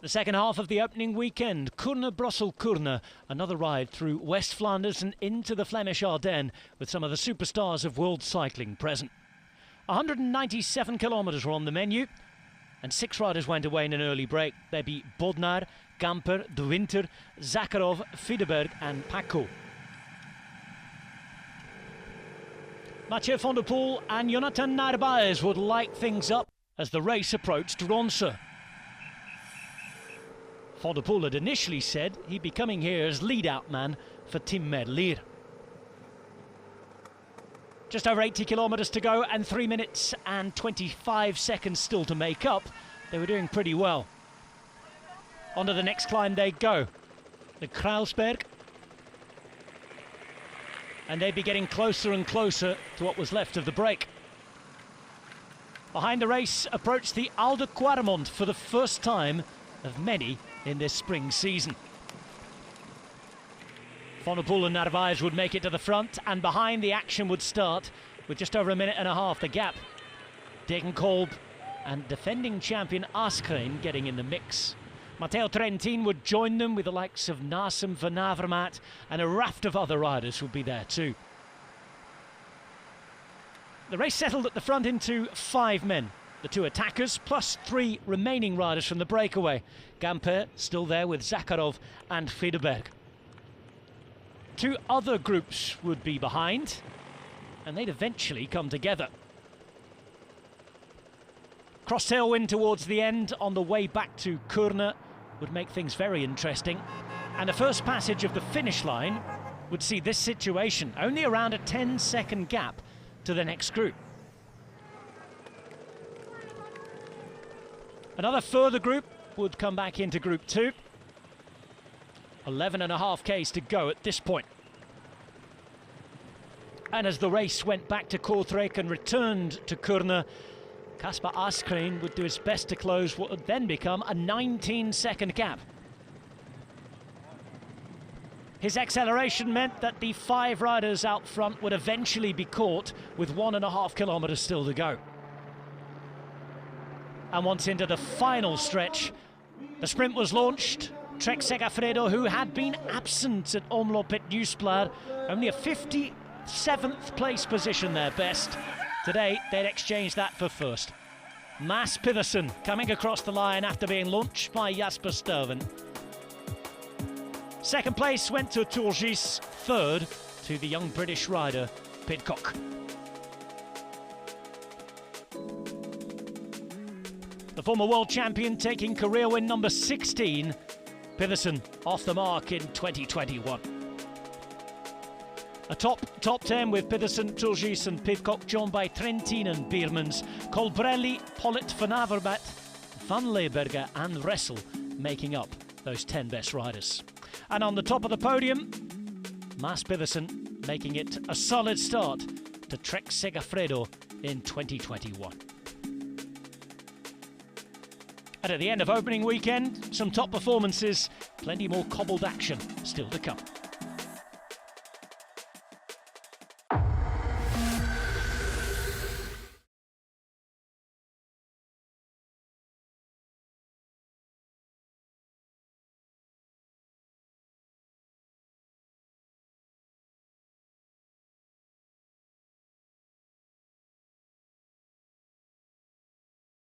The second half of the opening weekend, Kuurne-Brussels-Kuurne, another ride through West Flanders and into the Flemish Ardennes with some of the superstars of world cycling present. 197 kilometres were on the menu and 6 riders went away in an early break. There be Bodnar, Gamper, De Winter, Zakharov, Fideberg and Paco. Mathieu van der Poel and Jonathan Narvaez would light things up as the race approached Ronse. Van der Poel had initially said he'd be coming here as lead-out man for Tim Merlier. Just over 80 kilometres to go and 3 minutes and 25 seconds still to make up. They were doing pretty well. On to the next climb they go. The Kruisberg. And they'd be getting closer and closer to what was left of the break. Behind the race approached the Alde Quaremont for the first time of many in this spring season. Van der Poel and Narvaez would make it to the front, and behind the action would start with just over a minute and a half the gap. Degenkolb and defending champion Askreen getting in the mix. Matteo Trentin would join them with the likes of Narsum van Avermaet, and a raft of other riders would be there too. The race settled at the front into 5 men. The 2 attackers plus 3 remaining riders from the breakaway. Gamper still there with Zakharov and Fideberg. 2 other groups would be behind, and they'd eventually come together. Cross tailwind towards the end on the way back to Kuurne would make things very interesting. And the first passage of the finish line would see this situation only around a 10-second gap to the next group. Another further group would come back into Group 2. 11.5 Ks to go at this point. And as the race went back to Kortrijk and returned to Kuurne, Kasper Askreen would do his best to close what would then become a 19-second gap. His acceleration meant that the 5 riders out front would eventually be caught with 1.5 kilometres still to go. And once into the final stretch, the sprint was launched. Trek Segafredo, who had been absent at Omloop at Nieuwsblad, only a 57th place position their best. Today, they'd exchanged that for first. Mads Pedersen coming across the line after being launched by Jasper Stuyven. Second place went to Turgis, third to the young British rider Pidcock. The former world champion taking career win number 16, Pedersen off the mark in 2021. A top 10 with Pedersen, Turgis and Pidcock, joined by Trentin and Biermans, Colbrelli, Pollitt, Van Avermaet, Van Leeuwenberger and Ressel making up those 10 best riders. And on the top of the podium, Mads Pedersen making it a solid start to Trek Segafredo in 2021. And at the end of opening weekend, some top performances, plenty more cobbled action still to come.